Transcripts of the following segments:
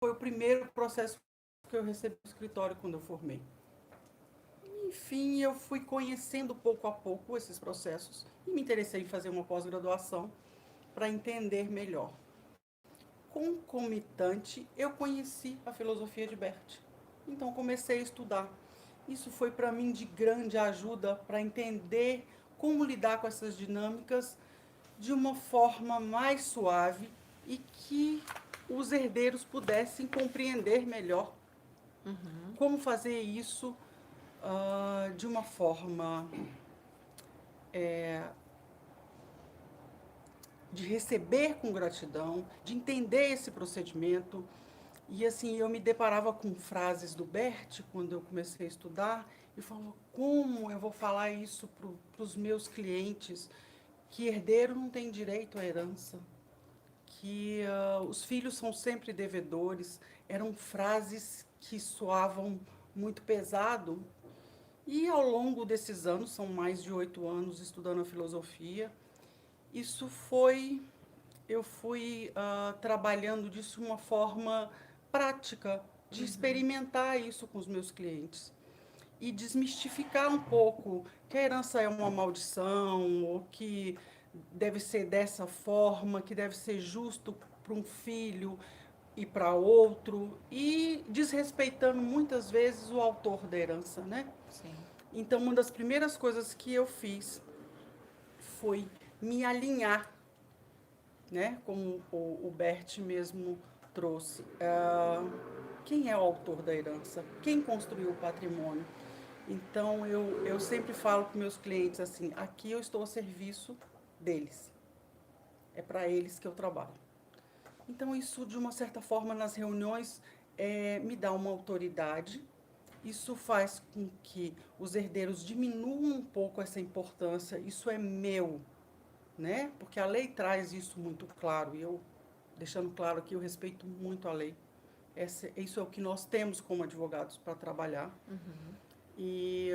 foi o primeiro processo que eu recebi no escritório quando eu formei. Enfim, eu fui conhecendo pouco a pouco esses processos e me interessei em fazer uma pós-graduação para entender melhor. Concomitante, eu conheci a filosofia de Bert. Então comecei a estudar. Isso foi para mim de grande ajuda para entender como lidar com essas dinâmicas de uma forma mais suave e que os herdeiros pudessem compreender melhor como fazer isso de uma forma de receber com gratidão, de entender esse procedimento. E assim, eu me deparava com frases do Bert quando eu comecei a estudar e falava, como eu vou falar isso para os meus clientes, que herdeiro não tem direito à herança, que os filhos são sempre devedores. Eram frases que soavam muito pesado. E ao longo desses anos, são mais de 8 anos estudando a filosofia, isso foi, eu fui trabalhando disso de uma forma prática, de experimentar isso com os meus clientes e desmistificar um pouco que a herança é uma maldição, ou que deve ser dessa forma, que deve ser justo para um filho e para outro, e desrespeitando muitas vezes o autor da herança, né? Sim. Então, uma das primeiras coisas que eu fiz foi me alinhar, né? Como o Bert mesmo trouxe. Quem é o autor da herança? Quem construiu o patrimônio? Então, eu sempre falo para meus clientes assim, aqui eu estou a serviço deles. É para eles que eu trabalho. Então, isso, de uma certa forma, nas reuniões, me dá uma autoridade. Isso faz com que os herdeiros diminuam um pouco essa importância. Isso é meu, né? Porque a lei traz isso muito claro. E eu, deixando claro aqui, eu respeito muito a lei. Isso é o que nós temos como advogados para trabalhar. E,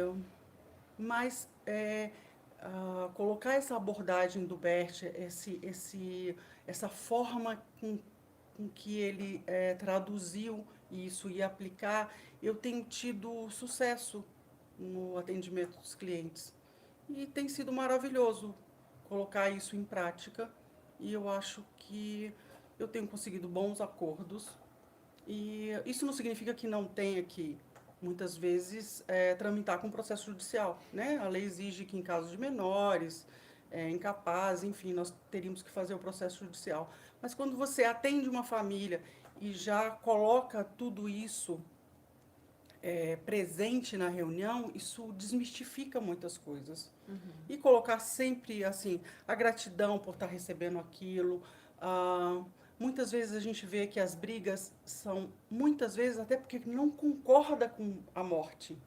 mas colocar essa abordagem do Bert, essa forma com que ele traduziu isso e aplicar, eu tenho tido sucesso no atendimento dos clientes. E tem sido maravilhoso colocar isso em prática. E eu acho que eu tenho conseguido bons acordos. E isso não significa que não tenha que, muitas vezes, tramitar com processo judicial, né? A lei exige que em casos de menores, incapazes, enfim, nós teríamos que fazer o processo judicial. Mas quando você atende uma família e já coloca tudo isso presente na reunião, isso desmistifica muitas coisas. E colocar sempre, assim, a gratidão por estar recebendo aquilo. Muitas vezes a gente vê que as brigas são, muitas vezes, até porque não concorda com a morte.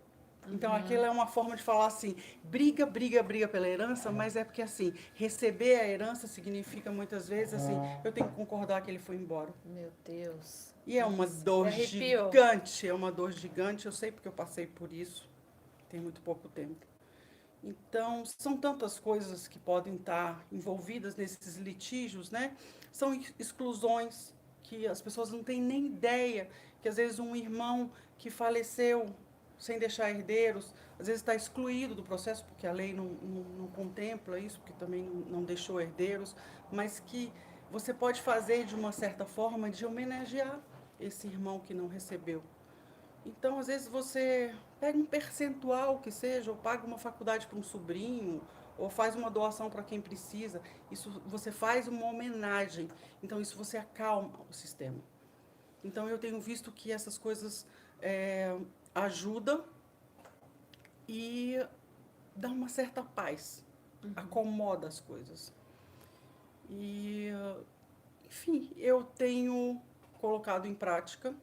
Então, aquilo é uma forma de falar assim, briga, briga, briga pela herança, mas é porque, assim, receber a herança significa, muitas vezes, assim, eu tenho que concordar que ele foi embora. Meu Deus. E é uma Nossa, me dor arrepiou. gigante, é uma dor gigante, eu sei porque eu passei por isso, tem muito pouco tempo. Então, são tantas coisas que podem estar envolvidas nesses litígios, né? São exclusões que as pessoas não têm nem ideia, que às vezes um irmão que faleceu sem deixar herdeiros, às vezes está excluído do processo, porque a lei não contempla isso, porque também não deixou herdeiros, mas que você pode fazer de uma certa forma de homenagear esse irmão que não recebeu. Então, às vezes, você pega um percentual que seja, ou paga uma faculdade para um sobrinho, ou faz uma doação para quem precisa. Isso você faz uma homenagem. Então, isso você acalma o sistema. Então, eu tenho visto que essas coisas ajudam e dá uma certa paz, acomoda as coisas. E, enfim, eu tenho colocado em prática,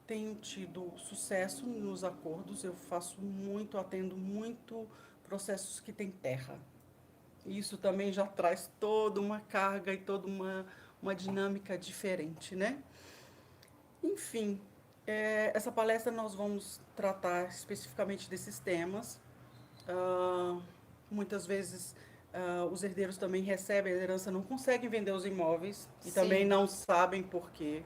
tenho tido sucesso nos acordos, eu faço muito, atendo muito processos que têm terra. E isso também já traz toda uma carga e toda uma dinâmica diferente, né? Enfim, essa palestra nós vamos tratar especificamente desses temas. Ah, muitas vezes os herdeiros também recebem a herança, não conseguem vender os imóveis e também Sim. não sabem por quê.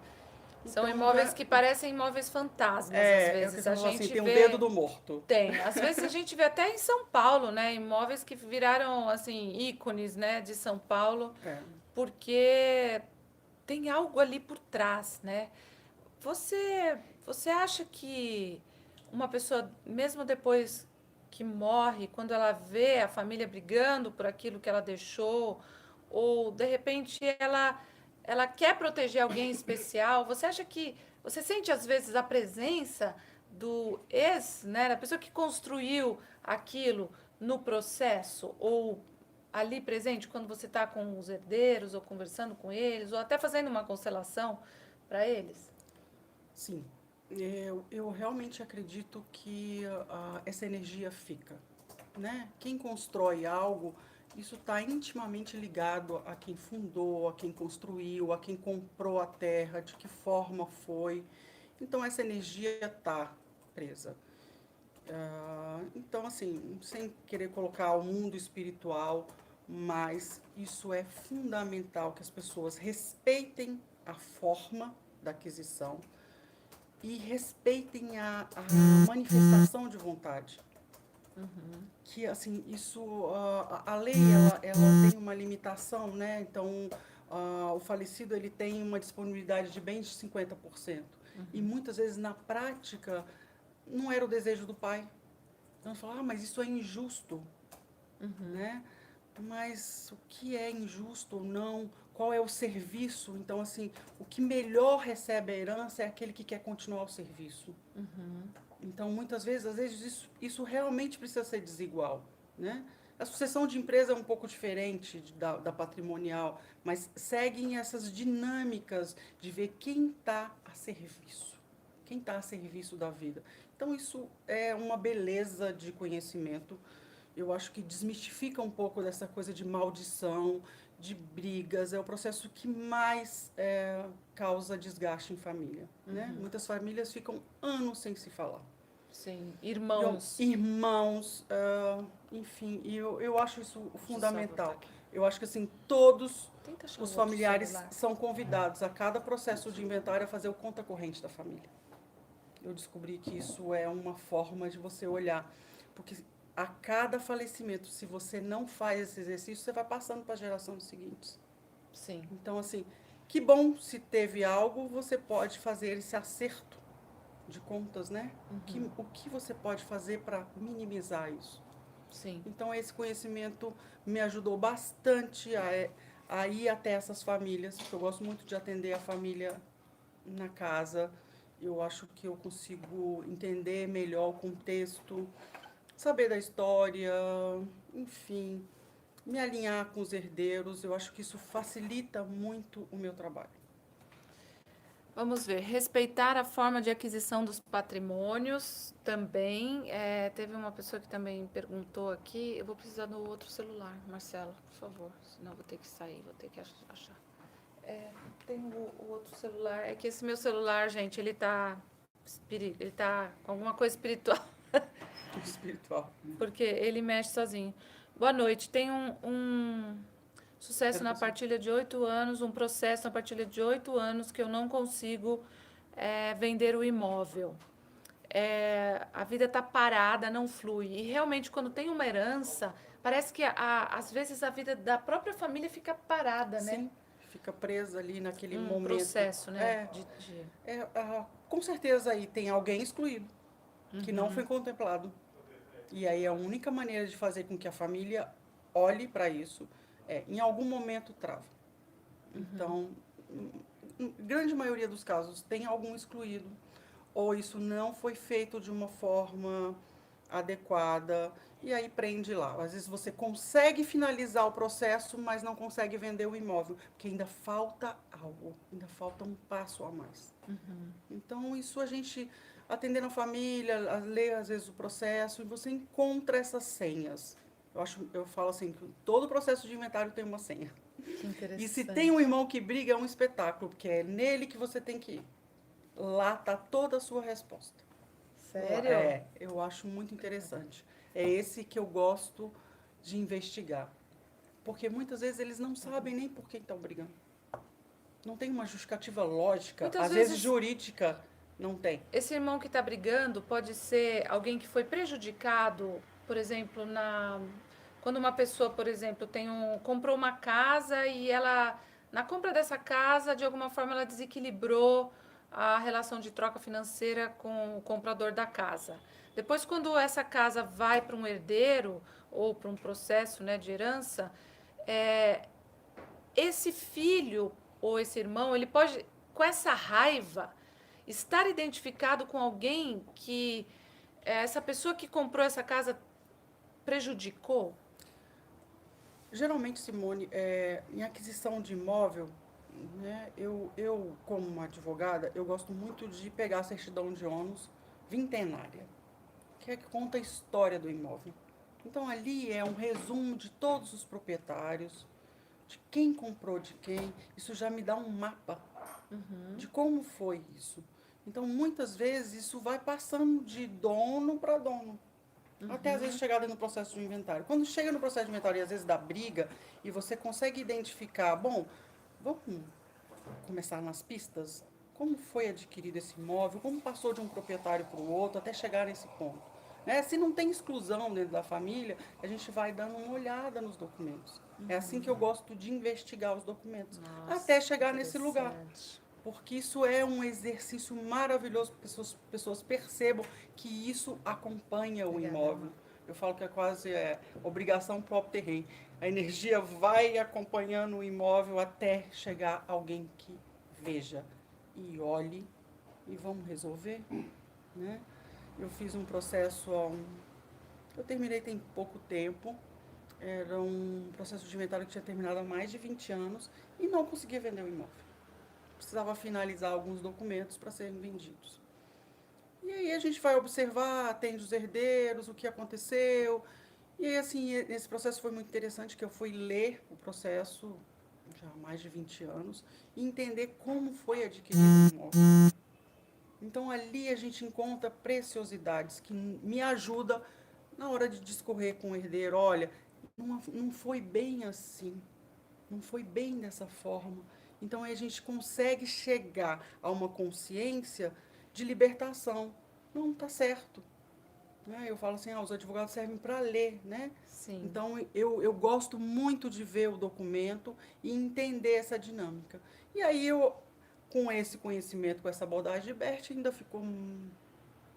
São Então, imóveis que parecem imóveis fantasmas, às é o que vezes. você A falou gente assim, tem um vê... dedo do morto. Tem. Às vezes a gente vê até em São Paulo, né? Imóveis que viraram, assim, ícones, né, de São Paulo, É. porque tem algo ali por trás, né? Você acha que uma pessoa, mesmo depois que morre, quando ela vê a família brigando por aquilo que ela deixou, ou de repente ela quer proteger alguém especial, você acha que você sente às vezes a presença do ex, né, da pessoa que construiu aquilo no processo ou ali presente quando você está com os herdeiros ou conversando com eles ou até fazendo uma constelação para eles? Sim, eu realmente acredito que essa energia fica, né? Quem constrói algo, isso está intimamente ligado a quem fundou, a quem construiu, a quem comprou a terra, de que forma foi. Então essa energia está presa. Então, assim, sem querer colocar o mundo espiritual, mas isso é fundamental que as pessoas respeitem a forma da aquisição e respeitem a manifestação de vontade. Que, assim, isso, a lei, ela tem uma limitação, né? Então, o falecido, ele tem uma disponibilidade de bens de 50%. E muitas vezes, na prática, não era o desejo do pai. Então, você fala, mas isso é injusto, né? Mas o que é injusto ou não? Qual é o serviço? Então, assim, o que melhor recebe a herança é aquele que quer continuar o serviço. Então, muitas vezes, às vezes, isso realmente precisa ser desigual, né? A sucessão de empresa é um pouco diferente da patrimonial, mas seguem essas dinâmicas de ver quem está a serviço, quem está a serviço da vida. Então, isso é uma beleza de conhecimento. Eu acho que desmistifica um pouco dessa coisa de maldição, de brigas. É o processo que mais causa desgaste em família, né? Muitas famílias ficam anos sem se falar. Sim, irmãos. Irmãos, enfim, e eu acho isso Deixa eu só botar fundamental. aqui. Eu acho que assim, todos Tenta achar os o outro familiares celular. são convidados a cada processo de inventário a fazer o conta corrente da família. Eu descobri que isso é uma forma de você olhar, porque a cada falecimento, se você não faz esse exercício, você vai passando para as gerações seguintes. Sim. Então, assim, que bom se teve algo, você pode fazer esse acerto de contas, né? O que você pode fazer para minimizar isso? Sim. Então, esse conhecimento me ajudou bastante a ir até essas famílias, porque eu gosto muito de atender a família na casa. Eu acho que eu consigo entender melhor o contexto, saber da história, enfim, me alinhar com os herdeiros. Eu acho que isso facilita muito o meu trabalho. Vamos ver. Respeitar a forma de aquisição dos patrimônios também. Teve uma pessoa que também perguntou aqui. Eu vou precisar do outro celular, Marcelo, por favor. Senão eu vou ter que sair, vou ter que achar. Tem o outro celular. É que esse meu celular, gente, ele tá com alguma coisa espiritual. Espiritual. Porque ele mexe sozinho. Boa noite. Tem um sucesso Quero na você. partilha de 8 anos, um processo na partilha de 8 anos que eu não consigo vender o imóvel. A vida está parada, não flui. E realmente, quando tem uma herança, parece que às vezes a vida da própria família fica parada, né? Sim, fica presa ali naquele Um momento. processo, né? Com certeza aí tem alguém excluído, que não foi contemplado. E aí a única maneira de fazer com que a família olhe para isso em algum momento trava. Então, grande maioria dos casos tem algum excluído, ou isso não foi feito de uma forma adequada, e aí prende lá. Às vezes você consegue finalizar o processo, mas não consegue vender o imóvel, porque ainda falta algo, ainda falta um passo a mais. Então, isso a gente, atendendo a família, lê às vezes o processo, e você encontra essas senhas. Eu falo assim, que todo processo de inventário tem uma senha. Que E se tem um interessante. irmão que briga, é um espetáculo, porque é nele que você tem que ir. Lá está toda a sua resposta. Sério? Eu acho muito interessante. É esse que eu gosto de investigar. Porque muitas vezes eles não sabem nem por que estão brigando. não tem uma justificativa lógica, Muitas às vezes vezes jurídica, não tem. esse irmão que está brigando pode ser alguém que foi prejudicado, por exemplo, quando uma pessoa, por exemplo, comprou uma casa e ela, na compra dessa casa, de alguma forma, ela desequilibrou a relação de troca financeira com o comprador da casa. Depois, quando essa casa vai para um herdeiro ou para um processo, né, de herança, é, esse filho ou esse irmão, ele pode, com essa raiva, estar identificado com alguém que essa pessoa que comprou essa casa prejudicou. Geralmente, Simone, em aquisição de imóvel, né, eu, como uma advogada, eu gosto muito de pegar a certidão de ônus vintenária, que é que conta a história do imóvel. Então, ali é um resumo de todos os proprietários, de quem comprou de quem. Isso já me dá um mapa de como foi isso. Então, muitas vezes, isso vai passando de dono para dono. Até às vezes chegar no processo de inventário. Quando chega no processo de inventário e às vezes dá briga, e você consegue identificar, bom, vamos começar nas pistas? Como foi adquirido esse imóvel? Como passou de um proprietário para o outro até chegar nesse ponto? Né? Se não tem exclusão dentro da família, a gente vai dando uma olhada nos documentos. É assim que eu gosto de investigar os documentos, até chegar nesse lugar. Porque isso é um exercício maravilhoso para que as pessoas percebam que isso acompanha o imóvel. Eu falo que é quase obrigação própria terreno. A energia vai acompanhando o imóvel até chegar alguém que veja e olhe e vamos resolver, né? Eu fiz um processo, eu terminei tem pouco tempo, era um processo de inventário que tinha terminado há mais de 20 anos e não conseguia vender o imóvel. Precisava finalizar alguns documentos para serem vendidos. E aí a gente vai observar, atende os herdeiros, o que aconteceu. E aí, assim, esse processo foi muito interessante, que eu fui ler o processo já há mais de 20 anos e entender como foi adquirido o imóvel. Então, ali a gente encontra preciosidades que me ajudam na hora de discorrer com o herdeiro. Olha, não foi bem assim, não foi bem dessa forma. Então, aí a gente consegue chegar a uma consciência de libertação. Não, tá certo. Né? Eu falo assim, os advogados servem para ler, né? Sim. Então, eu gosto muito de ver o documento e entender essa dinâmica. E aí, com esse conhecimento, com essa abordagem de Bert, ainda ficou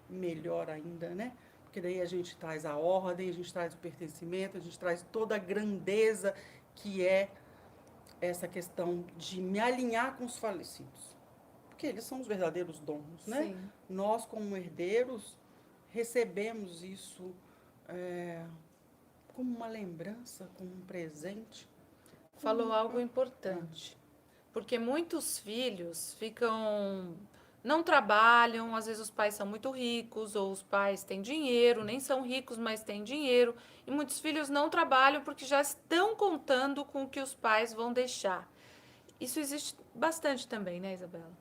melhor ainda, né? Porque daí a gente traz a ordem, a gente traz o pertencimento, a gente traz toda a grandeza que é essa questão de me alinhar com os falecidos. Porque eles são os verdadeiros donos, né? Sim. Nós, como herdeiros, recebemos isso como uma lembrança, como um presente. Falou algo importante. Porque muitos filhos não trabalham, às vezes os pais são muito ricos, ou os pais têm dinheiro, nem são ricos, mas têm dinheiro. E muitos filhos não trabalham porque já estão contando com o que os pais vão deixar. Isso existe bastante também, né, Isabela?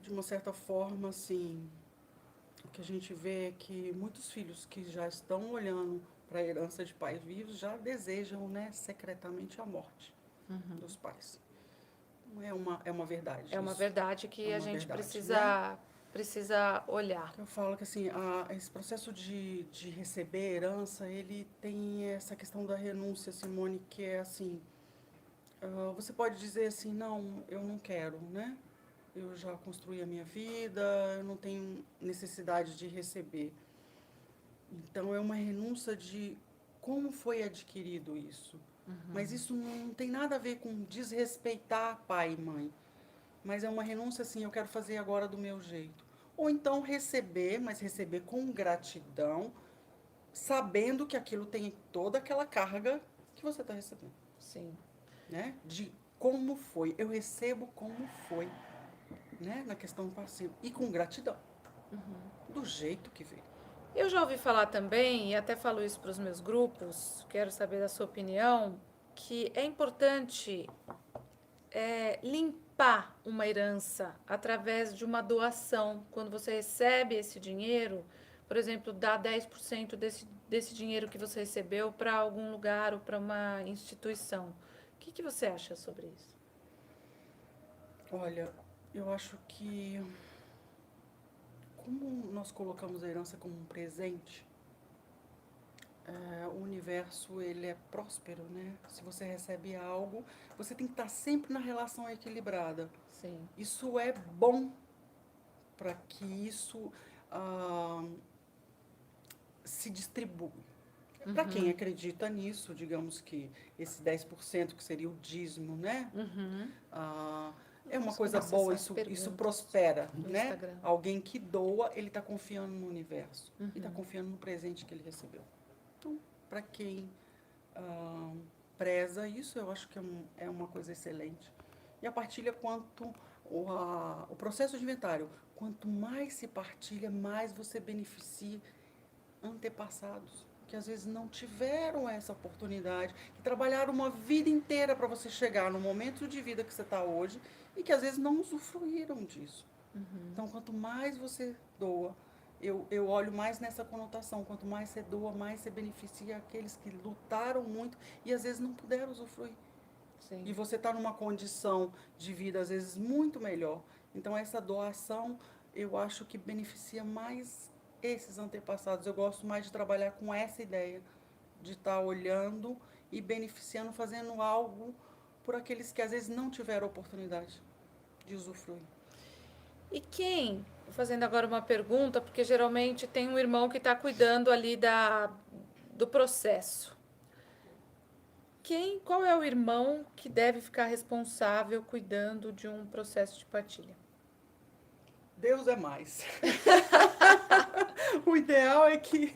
De uma certa forma, assim, o que a gente vê é que muitos filhos que já estão olhando para a herança de pais vivos já desejam, né, secretamente a morte dos pais. Não é uma verdade. É uma isso. verdade que É a uma gente verdade, né? precisa olhar. Eu falo que assim, esse processo de receber herança, ele tem essa questão da renúncia, Simone, que é assim, você pode dizer assim, não, eu não quero, né? Eu já construí a minha vida, eu não tenho necessidade de receber. Então é uma renúncia de como foi adquirido isso. Mas isso não tem nada a ver com desrespeitar pai e mãe. Mas é uma renúncia assim, eu quero fazer agora do meu jeito. Ou então receber, mas receber com gratidão, sabendo que aquilo tem toda aquela carga que você está recebendo. Sim. Né? De como foi. Eu recebo como foi. Né? Na questão passiva. E com gratidão. Do jeito que veio. Eu já ouvi falar também, e até falo isso para os meus grupos, quero saber da sua opinião, que é importante limpar uma herança através de uma doação. Quando você recebe esse dinheiro, por exemplo, dá 10% desse dinheiro que você recebeu para algum lugar ou para uma instituição. O que você acha sobre isso? Olha, eu acho que como nós colocamos a herança como um presente, o universo ele é próspero, né? Se você recebe algo, você tem que estar sempre na relação equilibrada. Sim. Isso é bom para que isso ah, se distribua. Para quem Uhum. acredita nisso, digamos que esse 10% que seria o dízimo, né? Uhum. Ah, é uma Vamos coisa começar boa, essas isso perguntas prospera, no né? Instagram. Alguém que doa, ele está confiando no universo e está Uhum. confiando no presente que ele recebeu. Então, para quem ah, preza isso, eu acho que é uma coisa excelente. E a partilha, o processo de inventário, quanto mais se partilha, mais você beneficia antepassados que às vezes não tiveram essa oportunidade, que trabalharam uma vida inteira para você chegar no momento de vida que você está hoje e que às vezes não usufruíram disso. Uhum. Então, quanto mais você doa, eu olho mais nessa conotação, quanto mais você doa, mais você beneficia aqueles que lutaram muito e às vezes não puderam usufruir. Sim. E você está numa condição de vida, às vezes, muito melhor. Então, essa doação, eu acho que beneficia mais esses antepassados. Eu gosto mais de trabalhar com essa ideia, de estar olhando e beneficiando, fazendo algo por aqueles que, às vezes, não tiveram oportunidade de usufruir. E quem, fazendo agora uma pergunta, porque geralmente tem um irmão que está cuidando ali do processo. Qual é o irmão que deve ficar responsável cuidando de um processo de partilha? Deus é mais. O ideal é que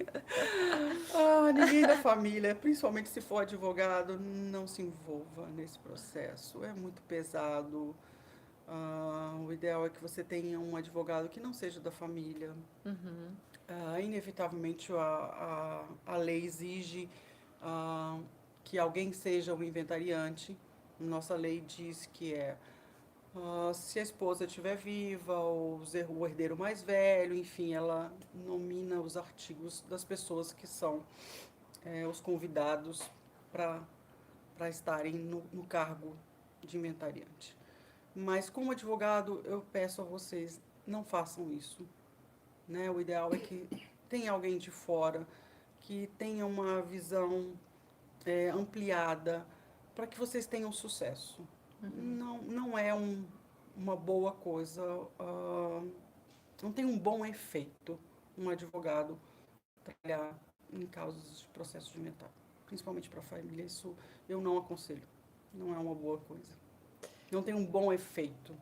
ninguém da família, principalmente se for advogado, não se envolva nesse processo. É muito pesado. O ideal é que você tenha um advogado que não seja da família. Uhum. Inevitavelmente, a lei exige ah, que alguém seja o inventariante. Nossa lei diz que se a esposa estiver viva, ou o herdeiro mais velho, enfim, ela nomina os artigos das pessoas que são os convidados para estarem no cargo de inventariante. Mas como advogado, eu peço a vocês, não façam isso. Né? O ideal é que tenha alguém de fora, que tenha uma visão ampliada, para que vocês tenham sucesso. Não é uma boa coisa, não tem um bom efeito um advogado trabalhar em causas de processo de inventário, principalmente para a família. Isso eu não aconselho, não é uma boa coisa. Não tem um bom efeito.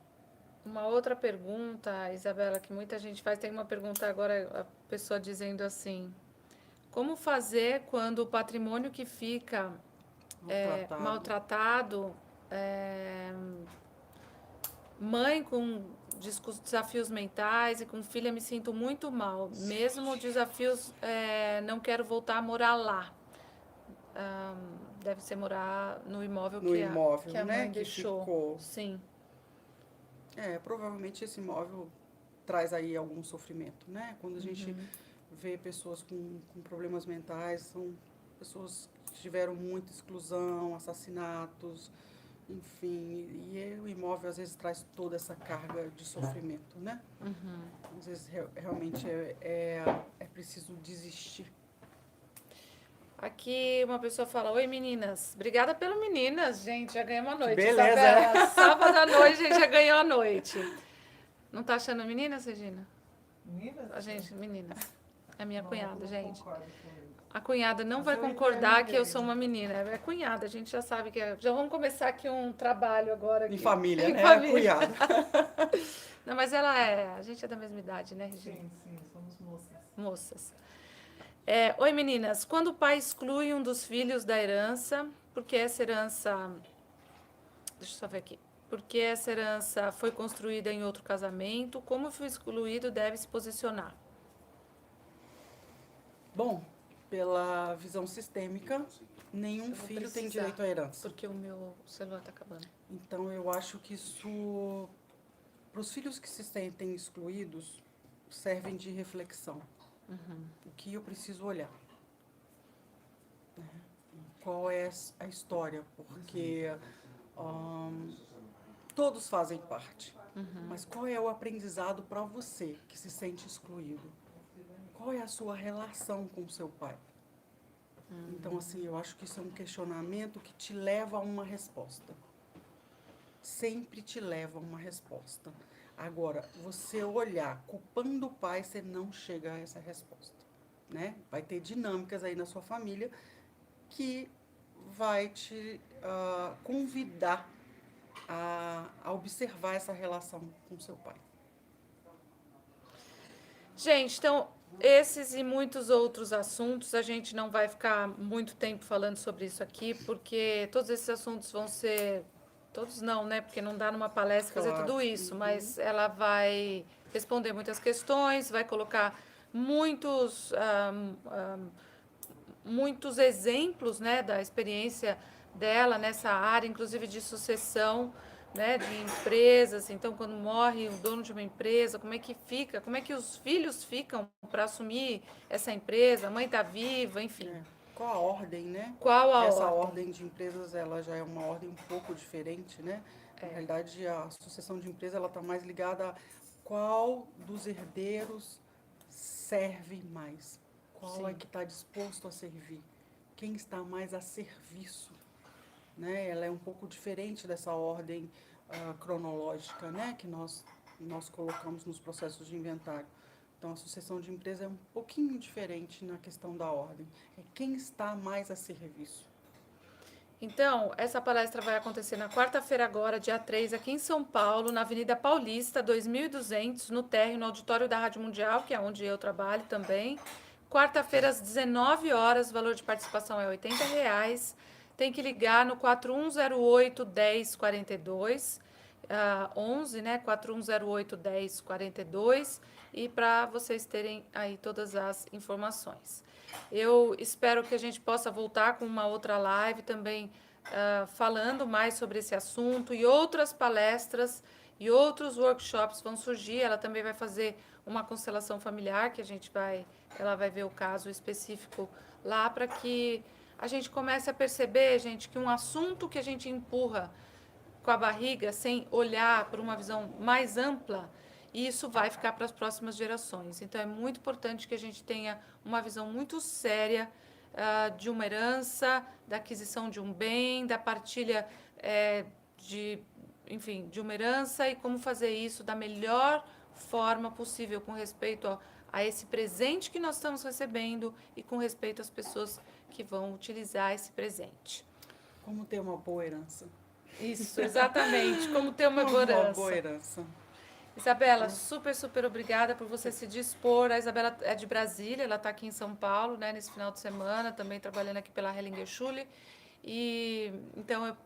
Uma outra pergunta, Isabela, que muita gente faz, tem uma pergunta agora, a pessoa dizendo assim: como fazer quando o patrimônio que fica Maltratado. maltratado, mãe com desafios mentais e com filha me sinto muito mal, mesmo desafios, não quero voltar a morar lá. Deve ser morar no imóvel No que imóvel, a né, mãe que deixou. ficou. Sim. Provavelmente esse imóvel traz aí algum sofrimento, né? Quando a gente vê pessoas com problemas mentais, são pessoas que tiveram muita exclusão, assassinatos, enfim, e o imóvel às vezes traz toda essa carga de sofrimento, né? Às vezes realmente é preciso desistir. Aqui uma pessoa fala: oi meninas, obrigada pelo meninas, gente, já ganhamos a Que noite. beleza, Isabela, né? sábado à noite a gente já ganhou a noite. Não tá achando meninas, Regina? Meninas? A gente, meninas. É minha Não, cunhada, eu gente. concordo com ele. A cunhada não Mas vai eu concordar entendo que eu ele. sou uma menina. É cunhada, a gente já sabe que é. Já vamos começar aqui um trabalho agora. Em Aqui. família, Em né? família. Cunhado. Não, mas ela é. A gente é da mesma idade, né, Regina? Sim, somos moças. Moças. Oi, meninas. Quando o pai exclui um dos filhos da herança, porque essa herança. Deixa eu só ver aqui. Porque essa herança foi construída em outro casamento, como foi excluído deve se posicionar? Bom, pela visão sistêmica, nenhum Eu vou filho tem precisar, direito à herança. porque o meu celular tá acabando. Então eu acho que isso, para os filhos que se sentem excluídos, servem de reflexão. O que eu preciso olhar? Qual é a história? Porque Todos fazem parte. Mas qual é o aprendizado para você que se sente excluído? Qual é a sua relação com o seu pai? Então, assim, eu acho que isso é um questionamento que te leva a uma resposta. Sempre te leva a uma resposta. Agora, você olhar culpando o pai, você não chega a essa resposta, né? Vai ter dinâmicas aí na sua família que vai te convidar a observar essa relação com seu pai. Gente, então, esses e muitos outros assuntos, a gente não vai ficar muito tempo falando sobre isso aqui, porque todos esses assuntos vão ser. Todos não, né? Porque não dá numa palestra fazer Claro. tudo isso, mas ela vai responder muitas questões, vai colocar muitos, muitos exemplos, né, da experiência dela nessa área, inclusive de sucessão, né, de empresas. Então, quando morre o dono de uma empresa, como é que fica? Como é que os filhos ficam para assumir essa empresa? A mãe está viva, enfim. Qual a ordem, né? Qual a Essa ordem? ordem de empresas, ela já é uma ordem um pouco diferente, né? Na realidade, a sucessão de empresa, ela está mais ligada a qual dos herdeiros serve mais. Qual é Sim. que está disposto a servir? Quem está mais a serviço? Né? Ela é um pouco diferente dessa ordem cronológica, né? Que nós colocamos nos processos de inventário. Então, a sucessão de empresa é um pouquinho diferente na questão da ordem. É quem está mais a serviço. Então, essa palestra vai acontecer na quarta-feira agora, dia 3, aqui em São Paulo, na Avenida Paulista, 2200, no térreo, no auditório da Rádio Mundial, que é onde eu trabalho também. Quarta-feira, às 19 horas, o valor de participação é R$ 80. Tem que ligar no 4108-1042, 11, né? 4108-1042, e para vocês terem aí todas as informações. Eu espero que a gente possa voltar com uma outra live também, falando mais sobre esse assunto, e outras palestras e outros workshops vão surgir. Ela também vai fazer uma constelação familiar, que ela vai ver o caso específico lá, para que a gente comece a perceber, gente, que um assunto que a gente empurra com a barriga, sem olhar para uma visão mais ampla, e isso vai ficar para as próximas gerações. Então, é muito importante que a gente tenha uma visão muito séria de uma herança, da aquisição de um bem, da partilha de uma herança, e como fazer isso da melhor forma possível, com respeito a esse presente que nós estamos recebendo e com respeito às pessoas que vão utilizar esse presente. Como ter uma boa herança. Isso, exatamente. Como ter uma boa herança. Uma boa herança. Isabela, super obrigada por você se dispor. A Isabela é de Brasília, ela está aqui em São Paulo, né, nesse final de semana, também trabalhando aqui pela Hellinger Schule. E então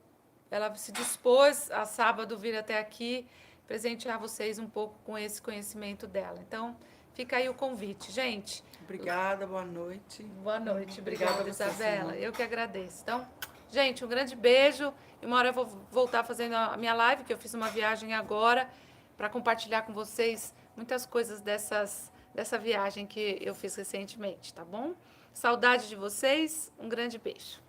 ela se dispôs a sábado vir até aqui presentear vocês um pouco com esse conhecimento dela. Então, fica aí o convite, gente. Obrigada, boa noite. Boa noite, Obrigada obrigada, a você, Isabela. Simone. Eu que agradeço. Então, gente, um grande beijo. E uma hora eu vou voltar fazendo a minha live, que eu fiz uma viagem agora, para compartilhar com vocês muitas coisas dessa viagem que eu fiz recentemente, tá bom? Saudade de vocês, um grande beijo.